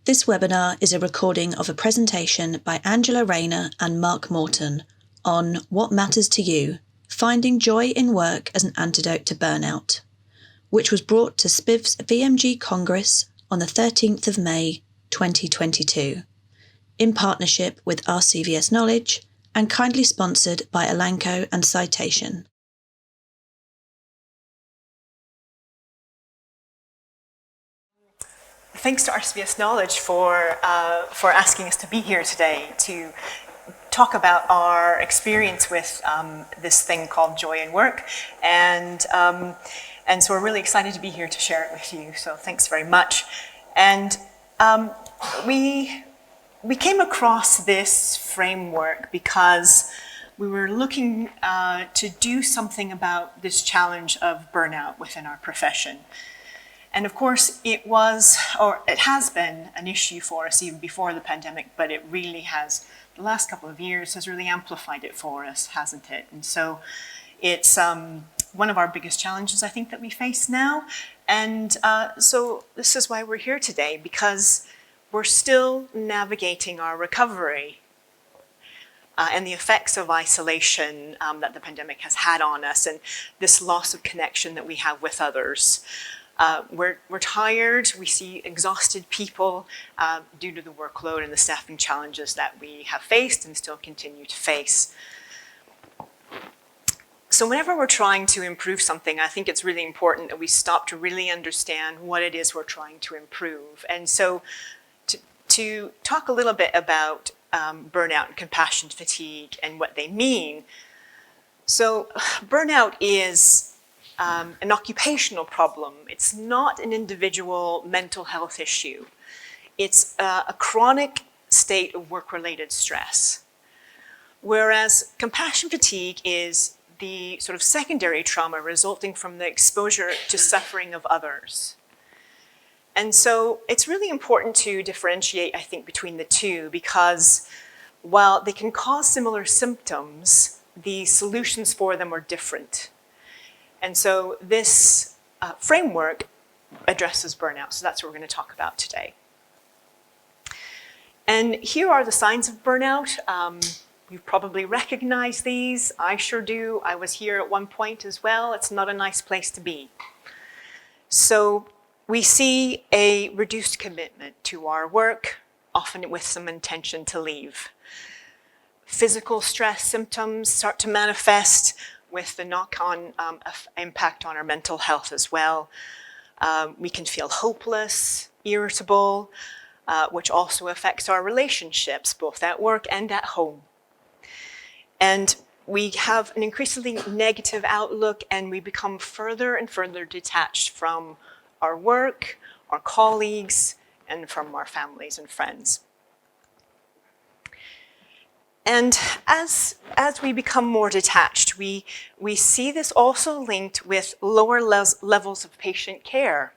This webinar is a recording of a presentation by Angela Rayner and Mark Moreton on What Matters to You, Finding Joy in Work as an Antidote to Burnout, which was brought to SPVS VMG Congress on the 13th of May 2022, in partnership with RCVS Knowledge and kindly sponsored by Elanco and Citation. Thanks to RCVS Knowledge for asking us to be here today to talk about our experience with this thing called joy in work, and so we're really excited to be here to share it with you. So thanks very much. And we came across this framework because we were looking to do something about this challenge of burnout within our profession. And of course, it was, or it has been, an issue for us even before the pandemic, but it really has, the last couple of years has really amplified it for us, hasn't it? And so it's one of our biggest challenges, I think, that we face now. And so this is why we're here today, because we're still navigating our recovery and the effects of isolation that the pandemic has had on us, and this loss of connection that we have with others. We're tired, we see exhausted people due to the workload and the staffing challenges that we have faced and still continue to face. So whenever we're trying to improve something, I think it's really important that we stop to really understand what it is we're trying to improve. And so to talk a little bit about burnout and compassion fatigue and what they mean. So burnout is an occupational problem. It's not an individual mental health issue. It's a chronic state of work-related stress. Whereas compassion fatigue is the sort of secondary trauma resulting from the exposure to suffering of others. And so it's really important to differentiate, I think, between the two, because while they can cause similar symptoms, the solutions for them are different. And so this framework addresses burnout, so that's what we're going to talk about today. And here are the signs of burnout. You've probably recognized these. I sure do. I was here at one point as well. It's not a nice place to be. So we see a reduced commitment to our work, often with some intention to leave. Physical stress symptoms start to manifest with the knock-on impact on our mental health as well. We can feel hopeless, irritable, which also affects our relationships, both at work and at home. And we have an increasingly negative outlook, and we become further and further detached from our work, our colleagues, and from our families and friends. And as we become more detached, we see this also linked with lower levels of patient care.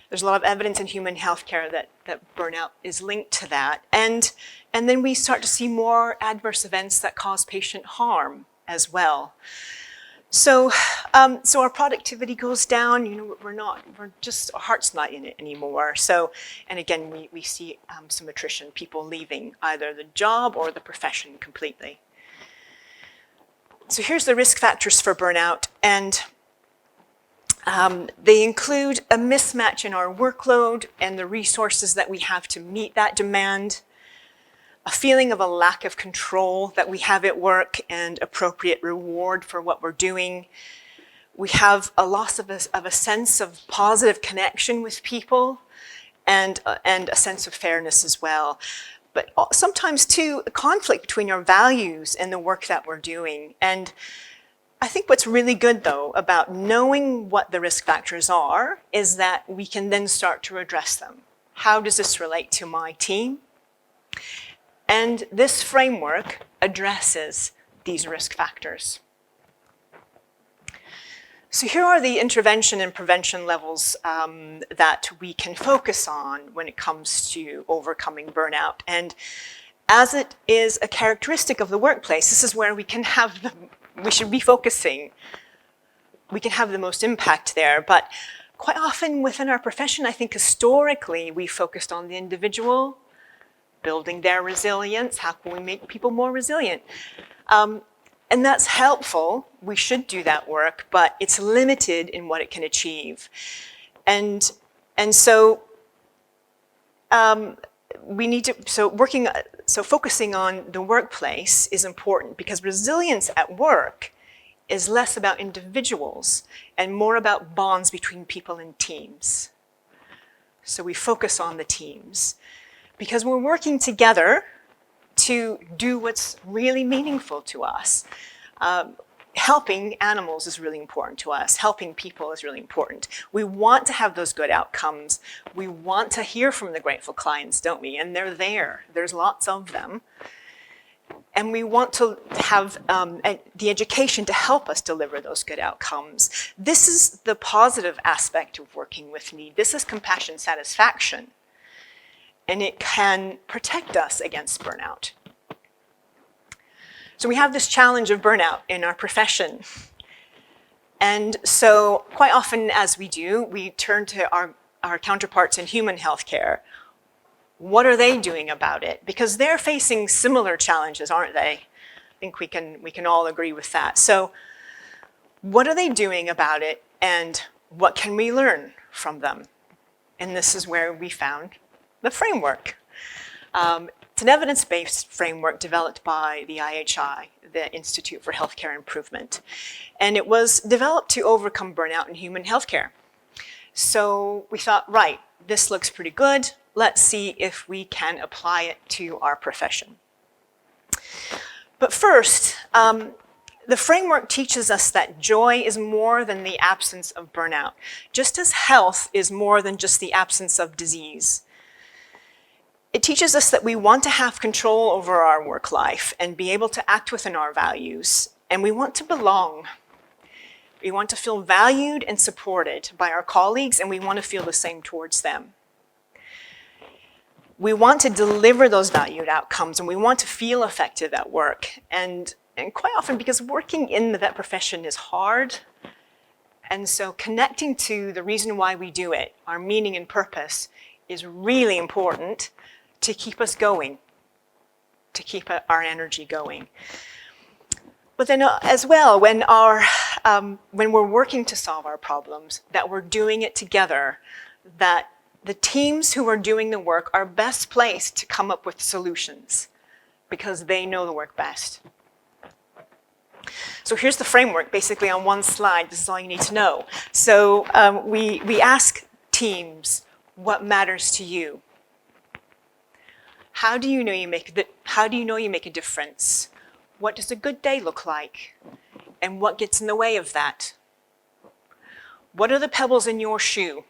There's a lot of evidence in human healthcare that burnout is linked to that. And then we start to see more adverse events that cause patient harm as well. So our productivity goes down. You know, our heart's not in it anymore. So, and again, we see some attrition, people leaving either the job or the profession completely. So here's the risk factors for burnout, and they include a mismatch in our workload and the resources that we have to meet that demand, a feeling of a lack of control that we have at work and appropriate reward for what we're doing. We have a loss of a sense of positive connection with people and a sense of fairness as well. But sometimes too, a conflict between our values and the work that we're doing. And I think what's really good though about knowing what the risk factors are is that we can then start to address them. How does this relate to my team? And this framework addresses these risk factors. So here are the intervention and prevention levels that we can focus on when it comes to overcoming burnout. And as it is a characteristic of the workplace, this is where we should be focusing. We can have the most impact there, but quite often within our profession, I think historically we focused on the individual, building their resilience. How can we make people more resilient? And that's helpful. We should do that work, but it's limited in what it can achieve. And so we need to, so focusing on the workplace is important, because resilience at work is less about individuals and more about bonds between people and teams. So we focus on the teams because we're working together to do what's really meaningful to us. Helping animals is really important to us. Helping people is really important. We want to have those good outcomes. We want to hear from the grateful clients, don't we? And they're there. There's lots of them. And we want to have the education to help us deliver those good outcomes. This is the positive aspect of working with need. This is compassion satisfaction. And it can protect us against burnout. So we have this challenge of burnout in our profession. And so quite often as we do, we turn to our counterparts in human healthcare. What are they doing about it? Because they're facing similar challenges, aren't they? I think we can all agree with that. So what are they doing about it, and what can we learn from them? And this is where we found the framework. It's an evidence-based framework developed by the IHI, the Institute for Healthcare Improvement. And it was developed to overcome burnout in human healthcare. So we thought, right, this looks pretty good. Let's see if we can apply it to our profession. But first, the framework teaches us that joy is more than the absence of burnout, just as health is more than just the absence of disease. It teaches us that we want to have control over our work life and be able to act within our values, and we want to belong. We want to feel valued and supported by our colleagues, and we want to feel the same towards them. We want to deliver those valued outcomes, and we want to feel effective at work. And quite often, because working in the vet profession is hard, and so connecting to the reason why we do it, our meaning and purpose, is really important to keep us going, to keep our energy going. But then as well, when we're working to solve our problems, that we're doing it together, that the teams who are doing the work are best placed to come up with solutions because they know the work best. So here's the framework, basically on one slide. This is all you need to know. So we ask teams, what matters to you? How do you know you make a difference? What does a good day look like? And what gets in the way of that? What are the pebbles in your shoe?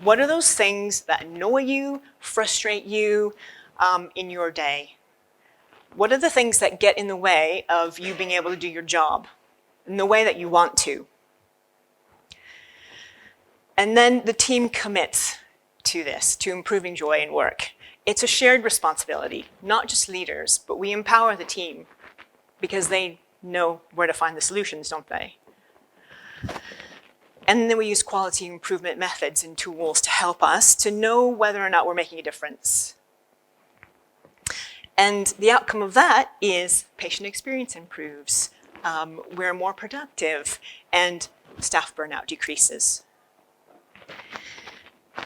What are those things that annoy you, frustrate you in your day? What are the things that get in the way of you being able to do your job in the way that you want to? And then the team commits to this, to improving joy in work. It's a shared responsibility, not just leaders, but we empower the team because they know where to find the solutions, don't they? And then we use quality improvement methods and tools to help us to know whether or not we're making a difference. And the outcome of that is patient experience improves, we're more productive, and staff burnout decreases.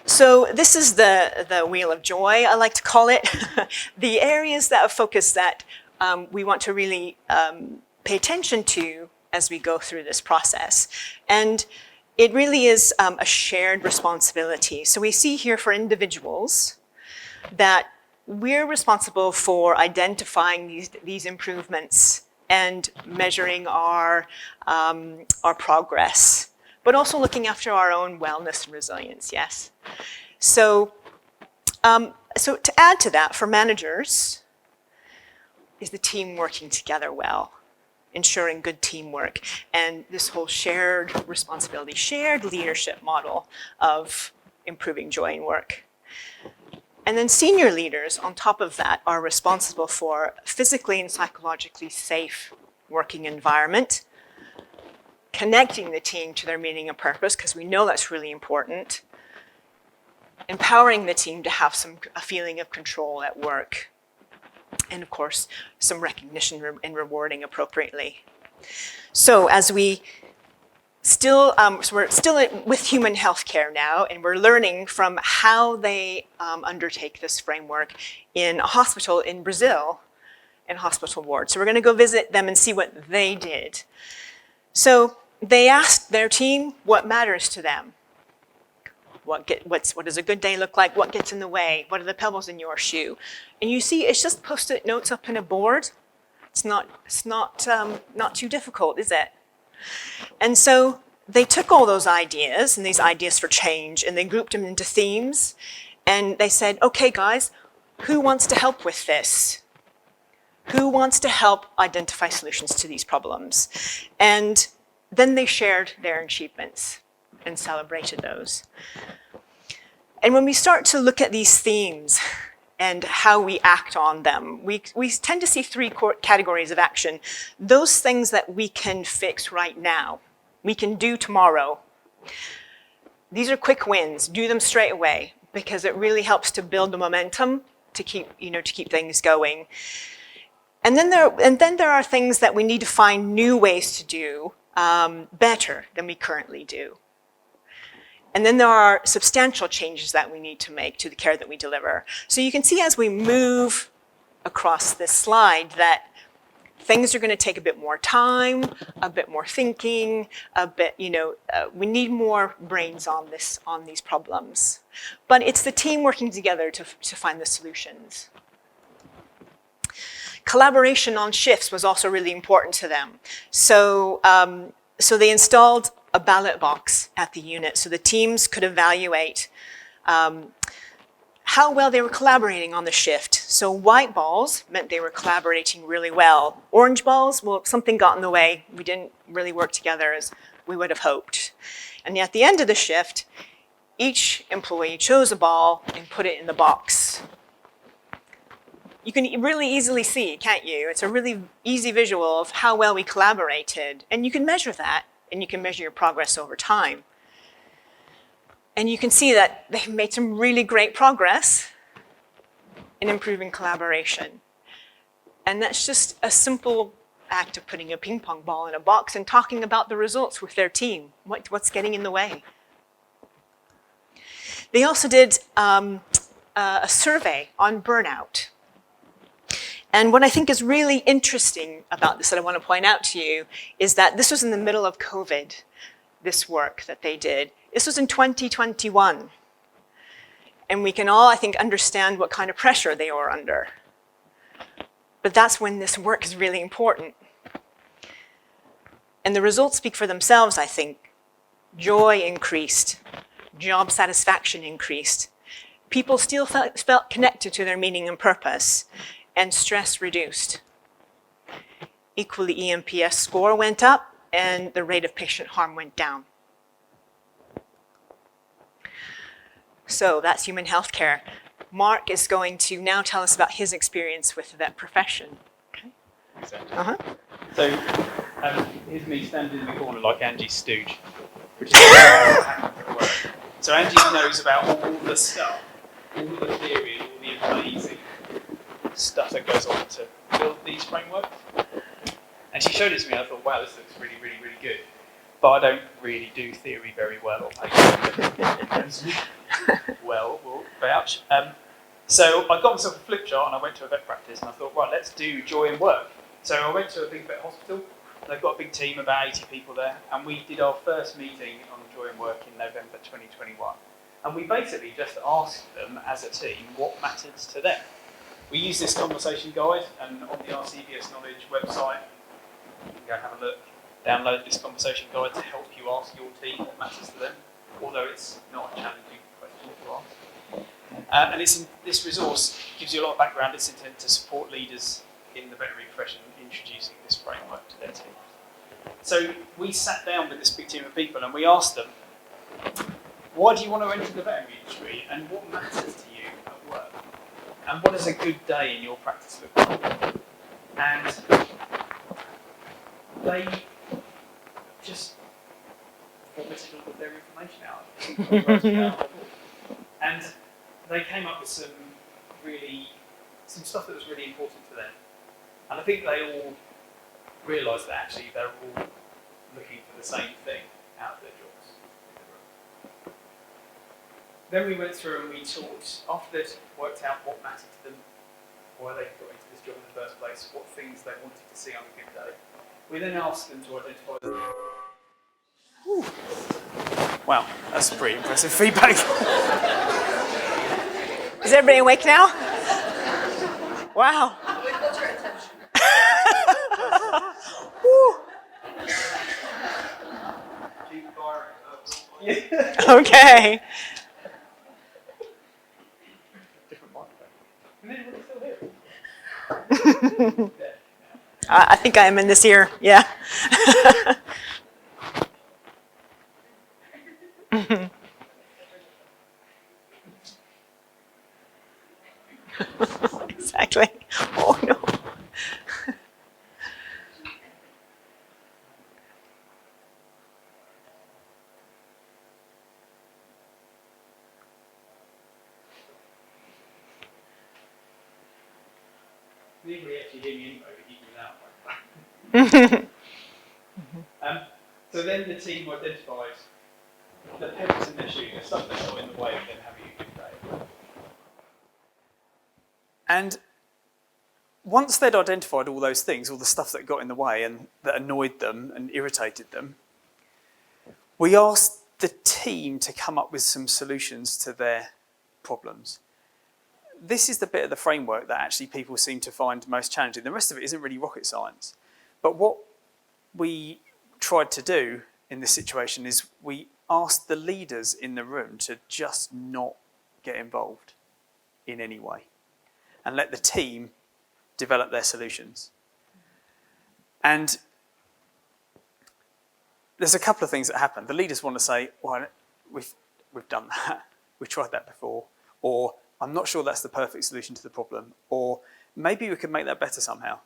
So this is the wheel of joy, I like to call it. The areas that of focus that we want to really pay attention to as we go through this process. And it really is a shared responsibility. So we see here for individuals that we're responsible for identifying these improvements and measuring our progress, but also looking after our own wellness and resilience, yes? So to add to that, for managers, is the team working together well, ensuring good teamwork, and this whole shared responsibility, shared leadership model of improving joy in work. And then senior leaders, on top of that, are responsible for physically and psychologically safe working environment, connecting the team to their meaning and purpose, because we know that's really important, empowering the team to have a feeling of control at work, and of course, some recognition and rewarding appropriately. So as we so we're still with human healthcare now, and we're learning from how they undertake this framework in a hospital in Brazil, in hospital ward. So we're going to go visit them and see what they did. So they asked their team what matters to them. What does a good day look like? What gets in the way? What are the pebbles in your shoe? And you see, it's just Post-it notes up in a board. It's not too difficult, is it? And so they took all those ideas and these ideas for change, and they grouped them into themes. And they said, okay, guys, who wants to help with this? Who wants to help identify solutions to these problems? And then they shared their achievements and celebrated those. And when we start to look at these themes and how we act on them, we tend to see three categories of action. Those things that we can fix right now, we can do tomorrow. These are quick wins. Do them straight away, because it really helps to build the momentum to keep things going. And then there are things that we need to find new ways to do better than we currently do. And then there are substantial changes that we need to make to the care that we deliver. So you can see as we move across this slide that things are going to take a bit more time, a bit more thinking, we need more brains on these problems. But it's the team working together to find the solutions. Collaboration on shifts was also really important to them. So they installed a ballot box at the unit so the teams could evaluate how well they were collaborating on the shift. So white balls meant they were collaborating really well. Orange balls, well, something got in the way. We didn't really work together as we would have hoped. And at the end of the shift, each employee chose a ball and put it in the box. You can really easily see, can't you? It's a really easy visual of how well we collaborated. And you can measure that, and you can measure your progress over time. And you can see that they've made some really great progress in improving collaboration. And that's just a simple act of putting a ping pong ball in a box and talking about the results with their team, what's getting in the way. They also did a survey on burnout. And what I think is really interesting about this that I want to point out to you is that this was in the middle of COVID, this work that they did. This was in 2021. And we can all, I think, understand what kind of pressure they were under. But that's when this work is really important. And the results speak for themselves, I think. Joy increased. Job satisfaction increased. People still felt connected to their meaning and purpose. And stress reduced. Equally, EMPS score went up and the rate of patient harm went down. So that's human healthcare. Mark is going to now tell us about his experience with that profession. Okay. Exactly. So here's me standing in the corner like Angie's stooge. Which is so Angie knows about all the stuff, all the theory, all the amazing stuff that goes on to build these frameworks. And she showed it to me and I thought, wow, this looks really, really, really good. But I don't really do theory very well. Well, we'll vouch. So I got myself a flip chart and I went to a vet practice and I thought, right, let's do joy in work. So I went to a big vet hospital. They've got a big team, about 80 people there. And we did our first meeting on joy in work in November 2021. And we basically just asked them as a team what matters to them. We use this conversation guide, and on the SPVS Knowledge website, you can go have a look, download this conversation guide to help you ask your team what matters to them, although it's not a challenging question to ask. And this resource gives you a lot of background. It's intended to support leaders in the veterinary profession introducing this framework to their teams. So we sat down with this big team of people and we asked them, why do you want to enter the veterinary industry and what matters to you at work? And what does a good day in your practice look like? And they just And they came up with some stuff that was really important to them. And I think they all realised that actually they're all looking for the same thing out of their jobs. Then we went through and we talked, after they'd worked out what mattered to them, why they got into this job in the first place, what things they wanted to see on a good day. We then asked them to identify them. Wow, that's pretty impressive feedback. Is everybody awake now? Wow. We got your attention. Okay. Different microphone. Can anybody still hear? I think I am in this ear, yeah. Exactly. Oh no. Anybody actually hear me anyway, but even without so then the team identified the pebbles in their shoe, the stuff that got in the way of them having a good day. And once they'd identified all those things, all the stuff that got in the way and that annoyed them and irritated them, we asked the team to come up with some solutions to their problems. This is the bit of the framework that actually people seem to find most challenging. The rest of it isn't really rocket science. But what we tried to do in this situation is we asked the leaders in the room to just not get involved in any way and let the team develop their solutions. And there's a couple of things that happen. The leaders want to say, well, we've done that, we've tried that before, or I'm not sure that's the perfect solution to the problem, or maybe we could make that better somehow.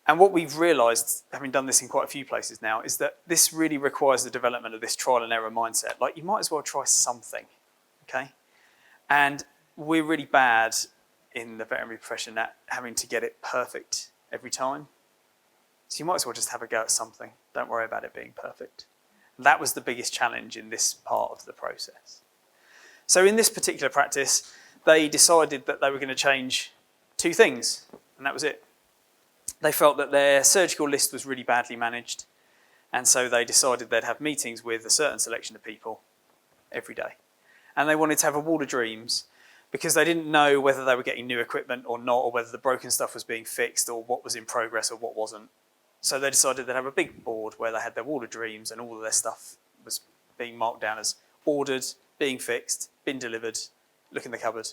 And what we've realised, having done this in quite a few places now, is that this really requires the development of this trial and error mindset. Like, you might as well try something, okay? And we're really bad in the veterinary profession at having to get it perfect every time. So you might as well just have a go at something. Don't worry about it being perfect. And that was the biggest challenge in this part of the process. So in this particular practice, they decided that they were going to change two things, and that was it. They felt that their surgical list was really badly managed, and so they decided they'd have meetings with a certain selection of people every day. And they wanted to have a wall of dreams because they didn't know whether they were getting new equipment or not, or whether the broken stuff was being fixed, or what was in progress or what wasn't. So they decided they'd have a big board where they had their wall of dreams and all of their stuff was being marked down as ordered, being fixed, been delivered, look in the cupboard,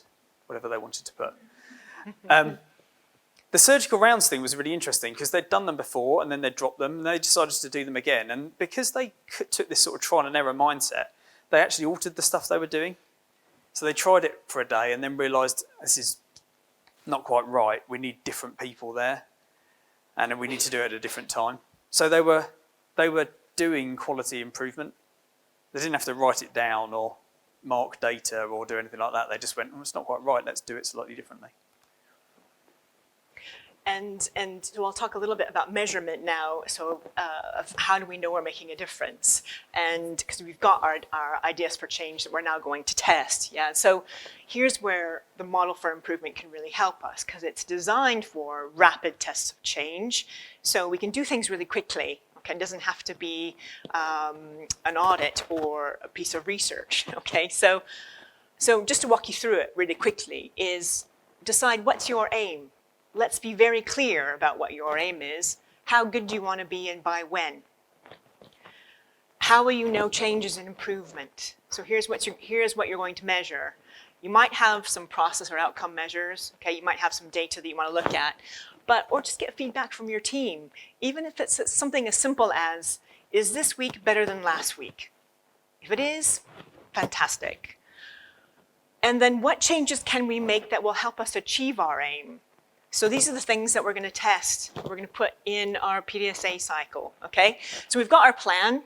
whatever they wanted to put. The surgical rounds thing was really interesting because they'd done them before and then they'd dropped them and they decided to do them again. And because they took this sort of trial and error mindset, they actually altered the stuff they were doing. So they tried it for a day and then realised this is not quite right. We need different people there and we need to do it at a different time. So they were doing quality improvement. They didn't have to write it down or mark data or do anything like that. They just went, it's not quite right, let's do it slightly differently. And so I'll talk a little bit about measurement now. So of how do we know we're making a difference? And because we've got our ideas for change that we're now going to test. Yeah. So here's where the model for improvement can really help us because it's designed for rapid tests of change. So we can do things really quickly. Okay, it doesn't have to be an audit or a piece of research. Okay, so just to walk you through it really quickly is decide what's your aim. Let's be very clear about what your aim is. How good do you want to be and by when? How will you know changes and improvement? So here's what you're going to measure. You might have some process or outcome measures. Okay, you might have some data that you want to look at, or just get feedback from your team. Even if it's something as simple as, is this week better than last week? If it is, fantastic. And then what changes can we make that will help us achieve our aim? So these are the things that we're going to test. We're going to put in our PDSA cycle, okay? So we've got our plan.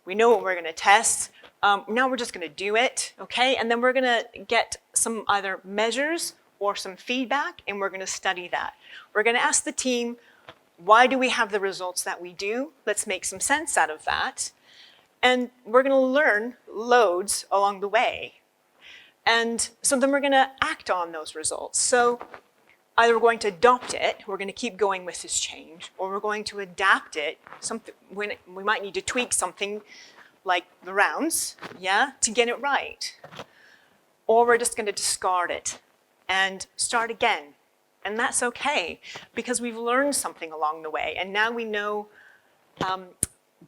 We know what we're going to test. Now we're just going to do it, okay? And then we're going to get some either measures or some feedback, and we're going to study that. We're going to ask the team, why do we have the results that we do? Let's make some sense out of that. And we're going to learn loads along the way. And so then we're going to act on those results. So either we're going to adopt it, we're going to keep going with this change, or we're going to adapt it. When we might need to tweak something like the rounds, yeah, to get it right. Or we're just going to discard it and start again. And that's okay, because we've learned something along the way, and now we know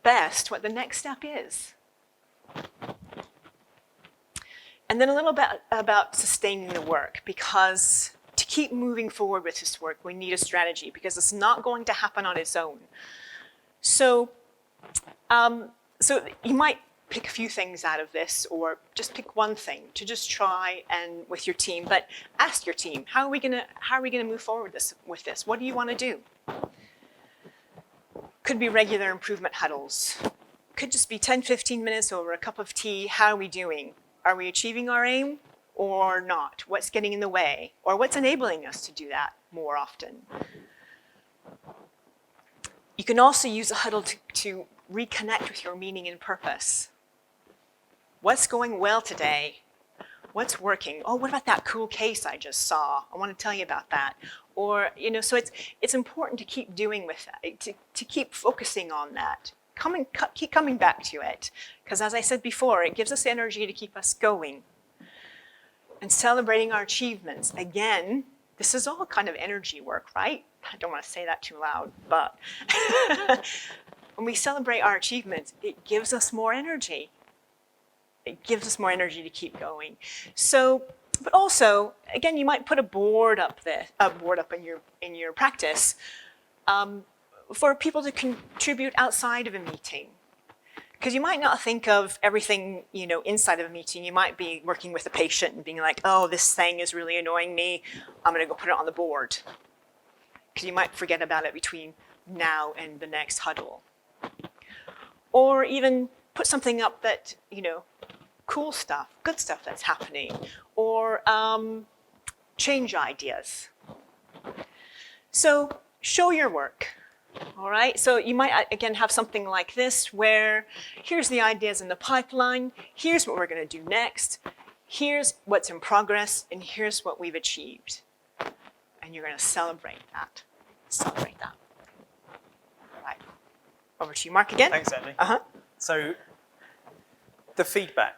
best what the next step is. And then a little bit about sustaining the work, because to keep moving forward with this work, we need a strategy, because it's not going to happen on its own. So you might pick a few things out of this, or just pick one thing to just try and with your team. But ask your team, how are we gonna move forward with this? What do you want to do? Could be regular improvement huddles. Could just be 10, 15 minutes over a cup of tea. How are we doing? Are we achieving our aim or not? What's getting in the way? Or what's enabling us to do that more often? You can also use a huddle to reconnect with your meaning and purpose. What's going well today? What's working? Oh, what about that cool case I just saw? I want to tell you about that. Or, so it's important to keep doing with that, to keep focusing on that. Keep coming back to it. Because as I said before, it gives us energy to keep us going. And celebrating our achievements. Again, this is all kind of energy work, right? I don't want to say that too loud, but when we celebrate our achievements, it gives us more energy. It gives us more energy to keep going. So, but also, again, you might put a board up in your practice for people to contribute outside of a meeting. Because you might not think of everything, inside of a meeting. You might be working with a patient and being like, oh, this thing is really annoying me. I'm going to go put it on the board. Because you might forget about it between now and the next huddle. Or even put something up that, cool stuff, good stuff that's happening. Or change ideas. So show your work. All right, so you might, again, have something like this where here's the ideas in the pipeline, here's what we're going to do next, here's what's in progress, and here's what we've achieved. And you're going to celebrate that. Celebrate that. All right, over to you, Mark, again. Thanks, Angie. Uh-huh. So the feedback,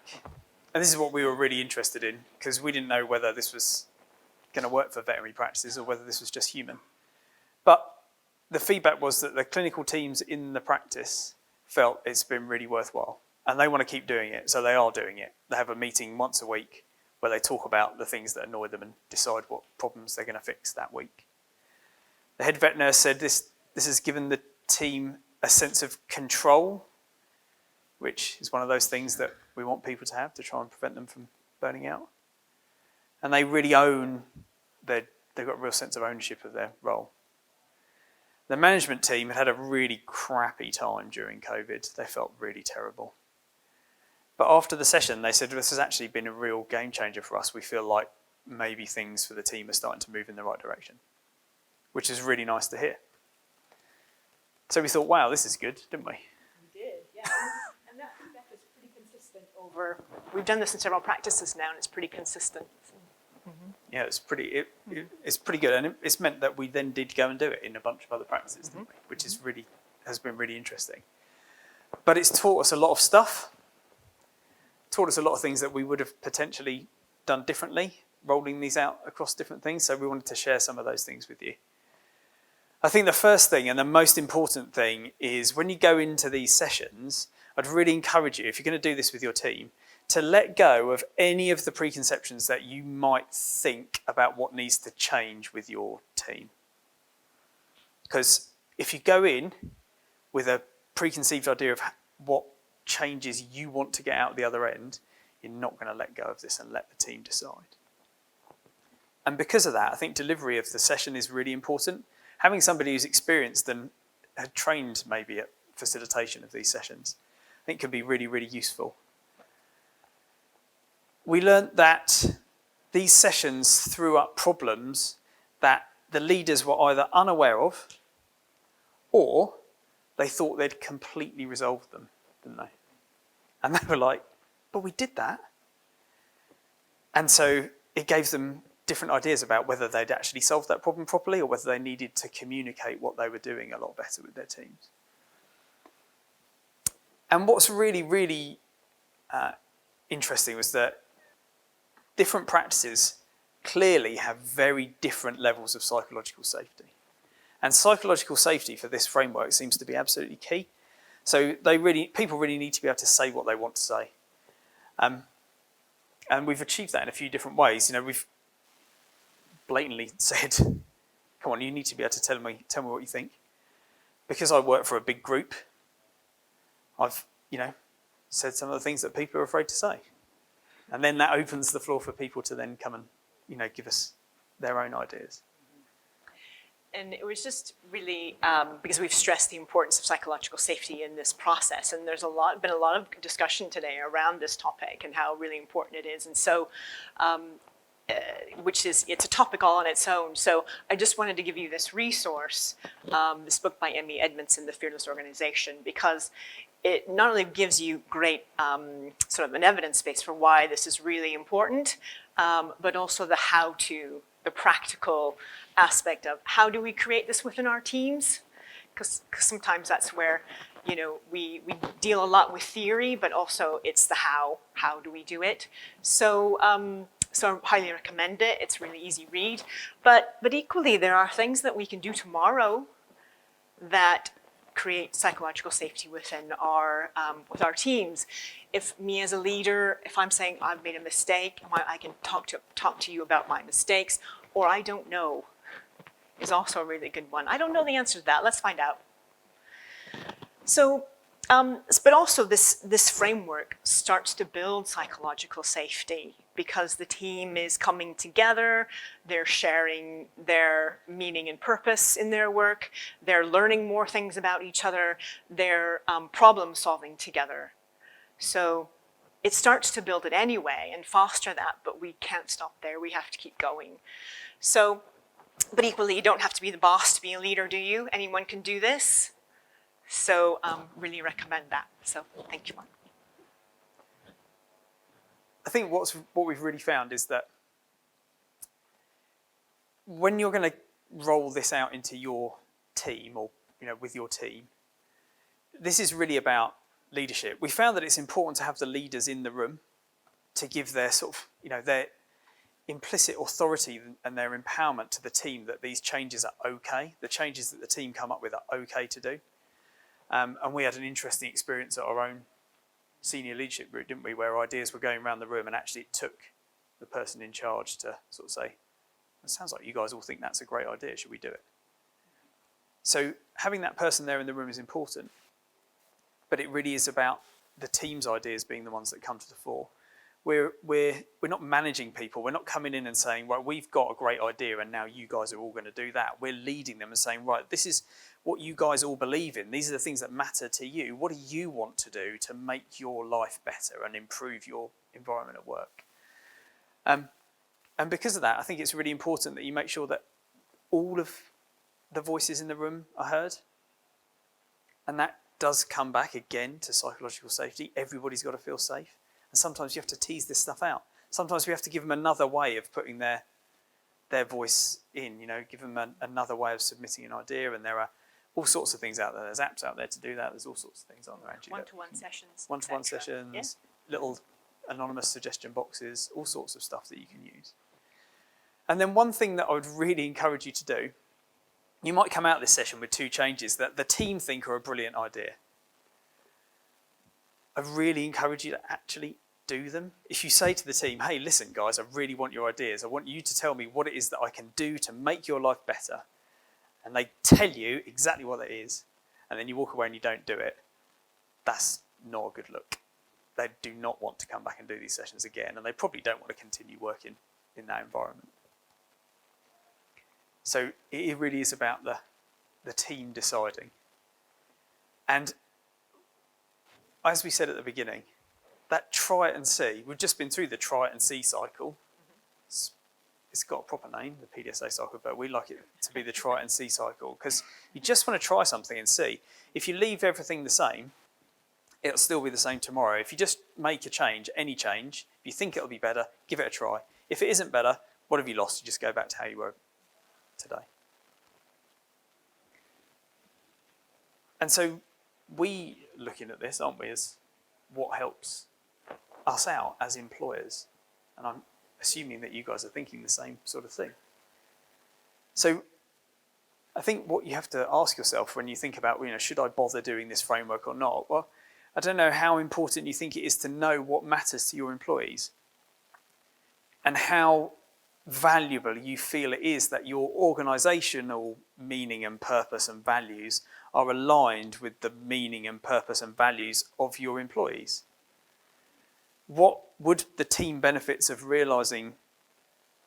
and this is what we were really interested in, because we didn't know whether this was going to work for veterinary practices or whether this was just human. But the feedback was that the clinical teams in the practice felt it's been really worthwhile, and they want to keep doing it, so they are doing it. They have a meeting once a week where they talk about the things that annoy them and decide what problems they're going to fix that week. The head vet nurse said this has given the team a sense of control, which is one of those things that we want people to have to try and prevent them from burning out. And they really they've got a real sense of ownership of their role. The management team had a really crappy time during COVID. They felt really terrible. But after the session, they said, this has actually been a real game changer for us. We feel like maybe things for the team are starting to move in the right direction, which is really nice to hear. So we thought, wow, this is good, didn't we? We did, yeah. And that feedback is pretty consistent over, we've done this in several practices now, and it's pretty consistent. Yeah, it's pretty good, and it's meant that we then did go and do it in a bunch of other practices, didn't we? Which is has been really interesting. But it's taught us a lot of stuff. Taught us a lot of things that we would have potentially done differently, rolling these out across different things. So we wanted to share some of those things with you. I think the first thing and the most important thing is when you go into these sessions, I'd really encourage you, if you're going to do this with your team, to let go of any of the preconceptions that you might think about what needs to change with your team. Because if you go in with a preconceived idea of what changes you want to get out the other end, you're not going to let go of this and let the team decide. And because of that, I think delivery of the session is really important. Having somebody who's experienced and had trained maybe at facilitation of these sessions, I think can be really, really useful. we learnt that these sessions threw up problems that the leaders were either unaware of or they thought they'd completely resolved them, didn't they? And they were like, but we did that. And so it gave them different ideas about whether they'd actually solved that problem properly or whether they needed to communicate what they were doing a lot better with their teams. And what's really, really interesting was that different practices clearly have very different levels of psychological safety. And psychological safety for this framework seems to be absolutely key. So people really need to be able to say what they want to say. And we've achieved that in a few different ways. We've blatantly said, come on, you need to be able to tell me what you think. Because I work for a big group, I've, said some of the things that people are afraid to say. And then that opens the floor for people to then come and, give us their own ideas. And it was just really, because we've stressed the importance of psychological safety in this process, and there's been a lot of discussion today around this topic and how really important it is. And so, it's a topic all on its own. So I just wanted to give you this resource, this book by Emmy Edmondson, The Fearless Organization, because it not only gives you great sort of an evidence base for why this is really important, but also the how-to, the practical aspect of how do we create this within our teams? Because sometimes that's where, we deal a lot with theory, but also it's the how. How do we do it? So I highly recommend it. It's a really easy read. But equally, there are things that we can do tomorrow that create psychological safety within our with our teams. If me as a leader, if I'm saying I've made a mistake, I can talk to you about my mistakes, or I don't know, is also a really good one. I don't know the answer to that. Let's find out. So, but also this framework starts to build psychological safety because the team is coming together, they're sharing their meaning and purpose in their work, they're learning more things about each other, they're problem solving together. So it starts to build it anyway and foster that, but we can't stop there, we have to keep going. So, but equally, you don't have to be the boss to be a leader, do you? Anyone can do this. So really recommend that. So thank you, Mark. I think what we've really found is that when you're going to roll this out into your team or with your team, this is really about leadership. We found that it's important to have the leaders in the room to give their sort of their implicit authority and their empowerment to the team that these changes are okay. The changes that the team come up with are okay to do. And we had an interesting experience at our own senior leadership group, didn't we, where ideas were going around the room and actually it took the person in charge to sort of say, it sounds like you guys all think that's a great idea, should we do it? So having that person there in the room is important, but it really is about the team's ideas being the ones that come to the fore. We're not managing people. We're not coming in and saying, right, we've got a great idea and now you guys are all going to do that. We're leading them and saying, right, this is what you guys all believe in. These are the things that matter to you. What do you want to do to make your life better and improve your environment at work? And because of that, I think it's really important that you make sure that all of the voices in the room are heard. And that does come back again to psychological safety. Everybody's got to feel safe. And sometimes you have to tease this stuff out. Sometimes we have to give them another way of putting their voice in, give them another way of submitting an idea. And there are all sorts of things out there. There's apps out there to do that. There's all sorts of things, aren't there, Angie? One-to-one sessions. One-to-one sessions, little anonymous suggestion boxes, all sorts of stuff that you can use. And then one thing that I would really encourage you to do, you might come out of this session with two changes that the team think are a brilliant idea. I really encourage you to actually do them. If you say to the team, hey, listen, guys, I really want your ideas. I want you to tell me what it is that I can do to make your life better. And they tell you exactly what that is, and then you walk away and you don't do it. That's not a good look. They do not want to come back and do these sessions again, and they probably don't want to continue working in that environment. So it really is about the team deciding. And as we said at the beginning, that try it and see. We've just been through the try it and see cycle. It's got a proper name, the PDSA cycle, but we like it to be the try it and see cycle because you just want to try something and see. If you leave everything the same, it'll still be the same tomorrow. If you just make a change, any change, if you think it'll be better, give it a try. If it isn't better, what have you lost? You just go back to how you were today. And so we looking at this, aren't we, as what helps us out as employers. And I'm assuming that you guys are thinking the same sort of thing. So I think what you have to ask yourself when you think about, should I bother doing this framework or not? Well, I don't know how important you think it is to know what matters to your employees and how valuable you feel it is that your organisational meaning and purpose and values are aligned with the meaning and purpose and values of your employees. What would the team benefits of realising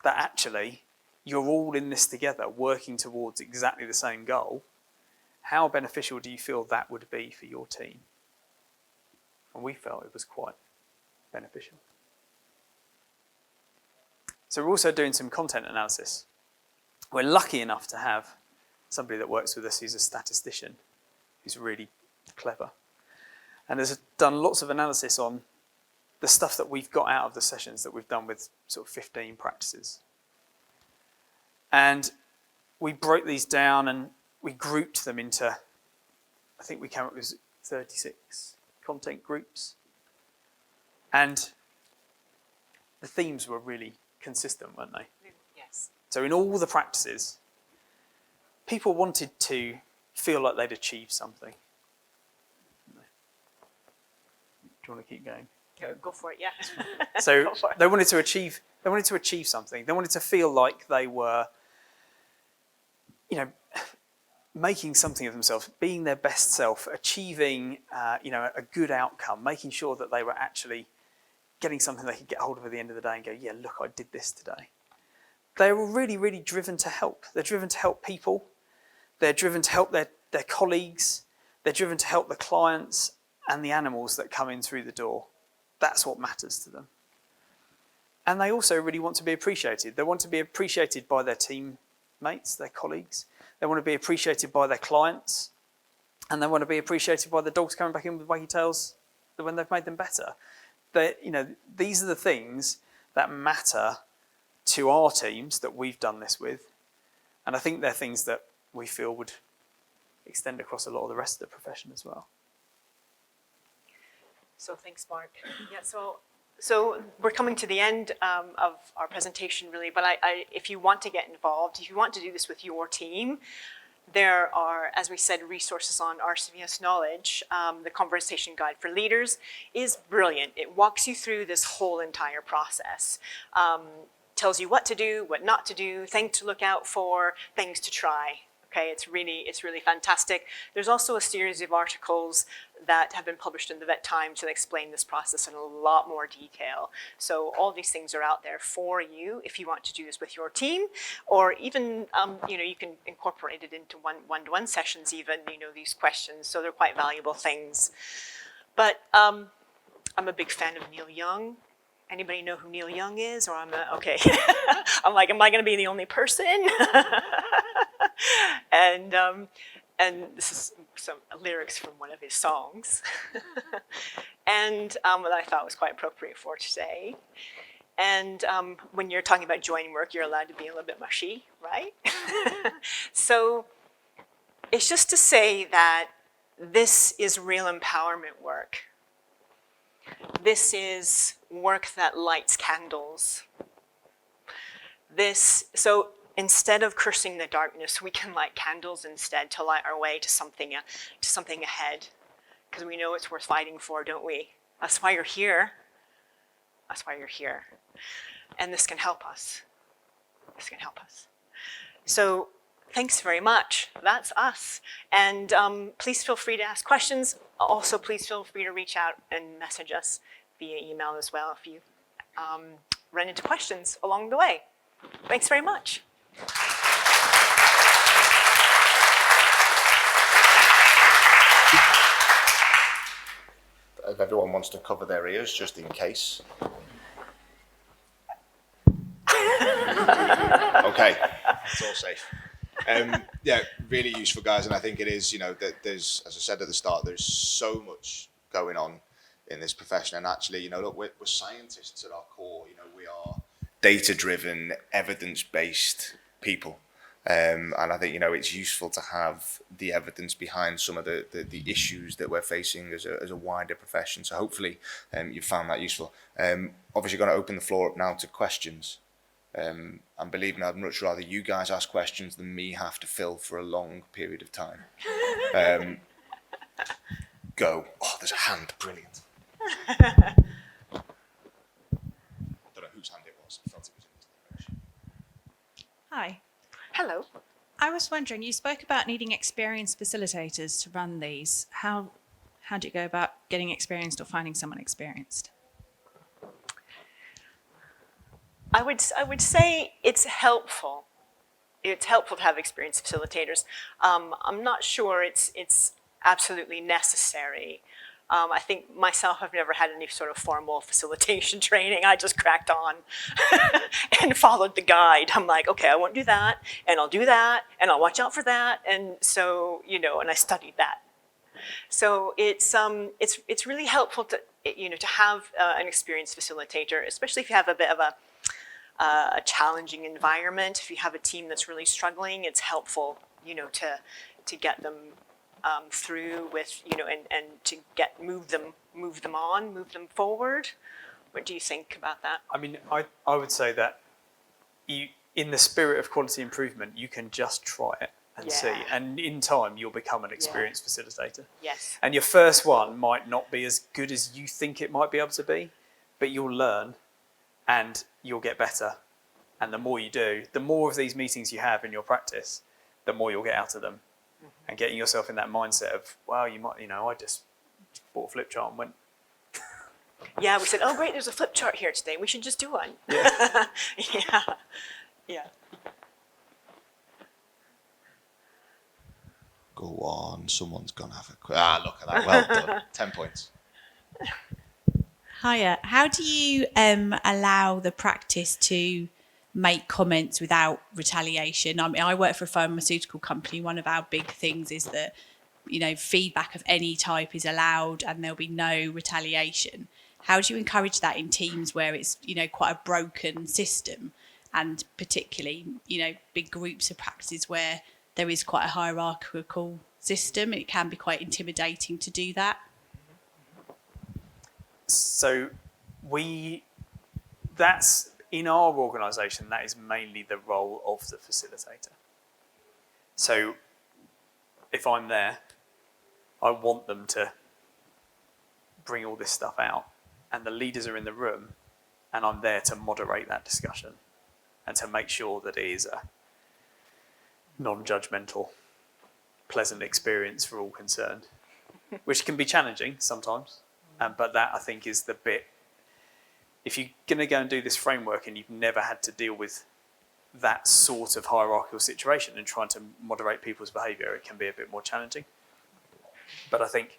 that actually you're all in this together, working towards exactly the same goal? How beneficial do you feel that would be for your team? And we felt it was quite beneficial. So we're also doing some content analysis. We're lucky enough to have somebody that works with us who's a statistician, who's really clever, and has done lots of analysis on the stuff that we've got out of the sessions that we've done with sort of 15 practices. And we broke these down and we grouped them into, I think we came up with 36 content groups. And the themes were really consistent, weren't they? Yes. So in all the practices, people wanted to feel like they'd achieved something. Do you want to keep going? Go for it, yeah. So they wanted to achieve something. They wanted to feel like they were, making something of themselves, being their best self, achieving, a good outcome, making sure that they were actually getting something they could get hold of at the end of the day and go, yeah, look, I did this today. They were really, really driven to help. They're driven to help people. They're driven to help their colleagues. They're driven to help the clients and the animals that come in through the door. That's what matters to them. And they also really want to be appreciated. They want to be appreciated by their teammates, their colleagues. They want to be appreciated by their clients. And they want to be appreciated by the dogs coming back in with waggy tails when they've made them better. These are the things that matter to our teams that we've done this with. And I think they're things that we feel would extend across a lot of the rest of the profession as well. So thanks, Mark. Yeah, so we're coming to the end of our presentation, really. But if you want to get involved, if you want to do this with your team, there are, as we said, resources on SPVS Knowledge. The Conversation Guide for Leaders is brilliant. It walks you through this whole entire process. Tells you what to do, what not to do, things to look out for, things to try. Okay, it's really fantastic. There's also a series of articles that have been published in the Vet Times that explain this process in a lot more detail. So all these things are out there for you if you want to do this with your team, or even you can incorporate it into one-to-one sessions even. These questions. So they're quite valuable things. But I'm a big fan of Neil Young. Anybody know who Neil Young is? Or okay. I'm like, am I going to be the only person? And this is some lyrics from one of his songs, and what I thought was quite appropriate for today. And when you're talking about joining work, you're allowed to be a little bit mushy, right? So it's just to say that this is real empowerment work. This is work that lights candles. So instead of cursing the darkness, we can light candles instead to light our way to something ahead. Because we know it's worth fighting for, don't we? That's why you're here. That's why you're here. And this can help us. This can help us. So thanks very much. That's us. And please feel free to ask questions. Also, please feel free to reach out and message us via email as well if you run into questions along the way. Thanks very much. if everyone wants to cover their ears just in case. Okay, it's all safe. Yeah, really useful, guys, and I think it is, that there's, as I said at the start, there's so much going on in this profession, and actually, look, we're scientists at our core. We are data-driven, evidence-based people, and I think, it's useful to have the evidence behind some of the issues that we're facing as a wider profession. So hopefully, you found that useful. Obviously, going to open the floor up now to questions. And believe me, I'd much rather you guys ask questions than me have to fill for a long period of time. Go. Oh, there's a hand. Brilliant. I don't know whose hand it was. I felt it was in this direction. Hi. Hello. I was wondering, you spoke about needing experienced facilitators to run these. How do you go about getting experienced or finding someone experienced? I would say it's helpful. It's helpful to have experienced facilitators. I'm not sure it's absolutely necessary. I think myself, I've never had any sort of formal facilitation training. I just cracked on and followed the guide. I'm like, okay, I won't do that, and I'll do that, and I'll watch out for that, and so and I studied that. So it's really helpful to to have an experienced facilitator, especially if you have a bit of a challenging environment. If you have a team that's really struggling, it's helpful, to get them through with, and to move them forward. What do you think about that? I mean, I would say that in the spirit of quality improvement, you can just try it and see. And in time, you'll become an experienced facilitator. Yes. And your first one might not be as good as you think it might be able to be, but you'll learn and you'll get better. And the more you do, the more of these meetings you have in your practice, the more you'll get out of them. Mm-hmm. And getting yourself in that mindset of, wow, you might, I just bought a flip chart and went. Yeah, we said, oh, great, there's a flip chart here today. We should just do one. Yeah. Yeah. Go on, someone's gonna have a look at that. Well done. 10 points. Hiya. How do you allow the practice to make comments without retaliation? I mean, I work for a pharmaceutical company. One of our big things is that, feedback of any type is allowed and there'll be no retaliation. How do you encourage that in teams where it's, quite a broken system, and particularly, big groups of practices where there is quite a hierarchical system? It can be quite intimidating to do that. So that's in our organisation, that is mainly the role of the facilitator. So if I'm there, I want them to bring all this stuff out, and the leaders are in the room, and I'm there to moderate that discussion and to make sure that it is a non-judgmental, pleasant experience for all concerned, which can be challenging sometimes. But that, I think, is the bit. If you're going to go and do this framework and you've never had to deal with that sort of hierarchical situation and trying to moderate people's behaviour, it can be a bit more challenging. But I think,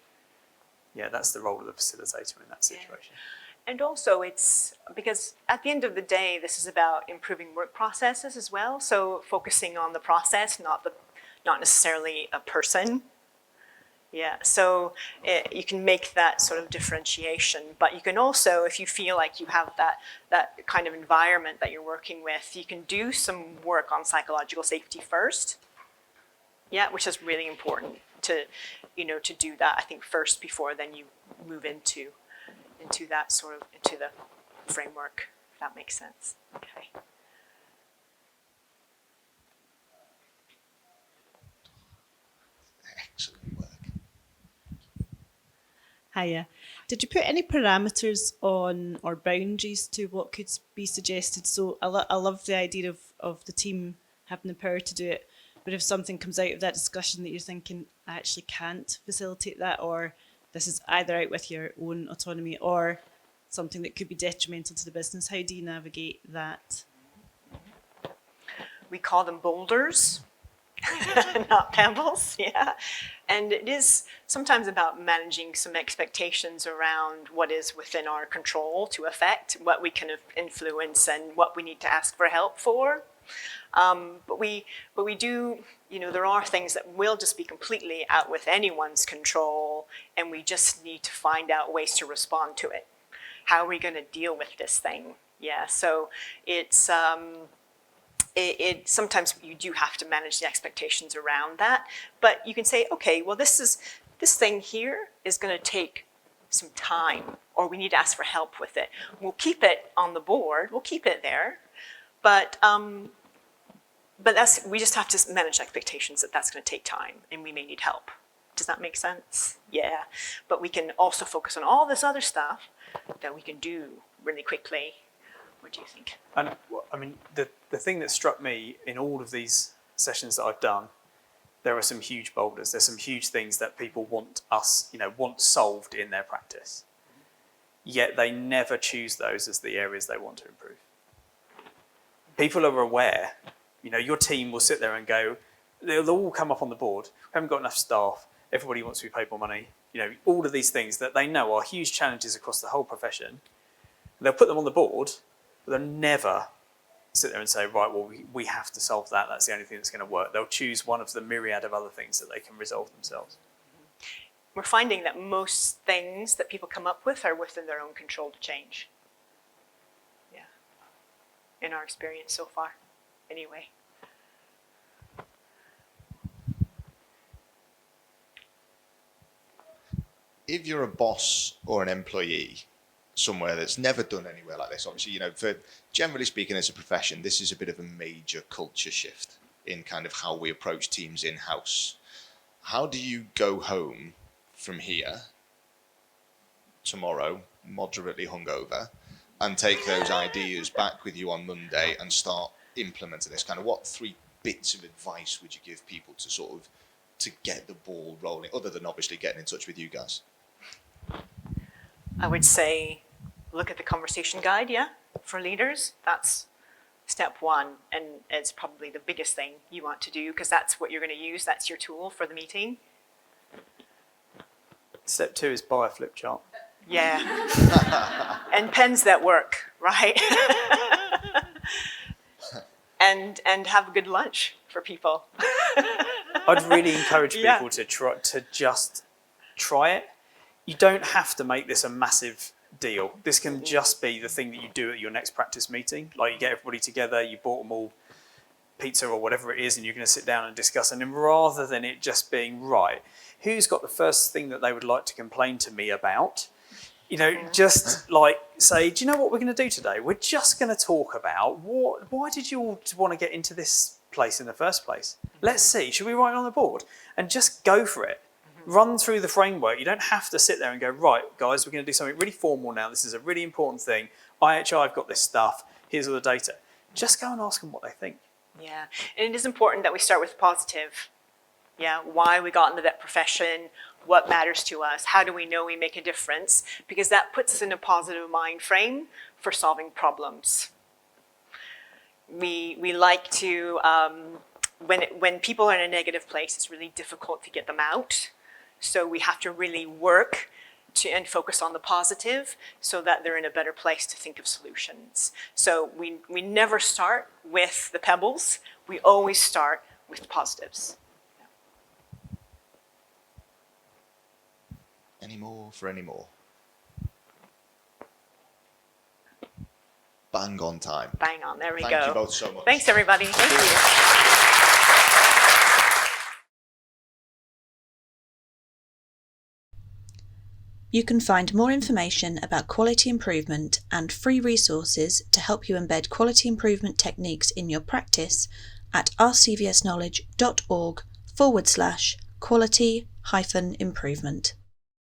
that's the role of the facilitator in that situation. Yeah. And also it's because at the end of the day, this is about improving work processes as well. So focusing on the process, not necessarily a person. Yeah, so you can make that sort of differentiation, but you can also, if you feel like you have that kind of environment that you're working with, you can do some work on psychological safety first. Yeah, which is really important to do that, I think, first before then you move into that sort of, into the framework, if that makes sense. Okay. Excellent work. Hiya. Did you put any parameters on or boundaries to what could be suggested? So I love the idea of the team having the power to do it, but if something comes out of that discussion that you're thinking, I actually can't facilitate that, or this is either out with your own autonomy or something that could be detrimental to the business, how do you navigate that? We call them boulders. not pebbles, yeah. And it is sometimes about managing some expectations around what is within our control to affect, what we can influence and what we need to ask for help for. But we do, there are things that will just be completely out with anyone's control, and we just need to find out ways to respond to it. How are we going to deal with this thing? Yeah, so it's, sometimes you do have to manage the expectations around that, but you can say, okay, well, this thing here is going to take some time, or we need to ask for help with it. We'll keep it on the board, we'll keep it there, but we just have to manage expectations that that's going to take time, and we may need help. Does that make sense? Yeah, but we can also focus on all this other stuff that we can do really quickly. What do you think? And I mean, the thing that struck me in all of these sessions that I've done, there are some huge boulders. There's some huge things that people want solved in their practice. Yet they never choose those as the areas they want to improve. People are aware. Your team will sit there and go, they'll all come up on the board. We haven't got enough staff. Everybody wants to be paid more money. All of these things that they know are huge challenges across the whole profession. They'll put them on the board, but they'll never sit there and say, right, well, we have to solve that. That's the only thing that's going to work. They'll choose one of the myriad of other things that they can resolve themselves. We're finding that most things that people come up with are within their own control to change. Yeah, in our experience so far, anyway. If you're a boss or an employee somewhere that's never done anywhere like this, obviously, for generally speaking as a profession, this is a bit of a major culture shift in kind of how we approach teams in-house. How do you go home from here tomorrow, moderately hungover, and take those ideas back with you on Monday and start implementing this? Kind of what 3 bits of advice would you give people to get the ball rolling, other than obviously getting in touch with you guys? I would say, look at the conversation guide, for leaders. That's step 1, and it's probably the biggest thing you want to do, because that's what you're going to use. That's your tool for the meeting. Step 2 is buy a flip chart. Yeah. And pens that work, right? and have a good lunch for people. I'd really encourage people to just try it. You don't have to make this a massive deal. This can just be the thing that you do at your next practice meeting. Like, you get everybody together, you bought them all pizza or whatever it is, and you're going to sit down and discuss. And then rather than it just being, right, who's got the first thing that they would like to complain to me about? Just like say, do you know what we're going to do today? We're just going to talk about why did you all want to get into this place in the first place? Let's see, should we write it on the board? And just go for it. Run through the framework. You don't have to sit there and go, right, guys, we're going to do something really formal now. This is a really important thing. IHI, I've got this stuff. Here's all the data. Just go and ask them what they think. Yeah, and it is important that we start with positive. Yeah, why we got in the vet profession, what matters to us, how do we know we make a difference? Because that puts us in a positive mind frame for solving problems. We like to, when people are in a negative place, it's really difficult to get them out. So we have to really work and focus on the positive so that they're in a better place to think of solutions. So we never start with the pebbles. We always start with the positives. Any more for any more? Bang on time. Bang on, there we go. Thank you both so much. Thanks, everybody. Thank you. You can find more information about quality improvement and free resources to help you embed quality improvement techniques in your practice at rcvsknowledge.org/quality-improvement.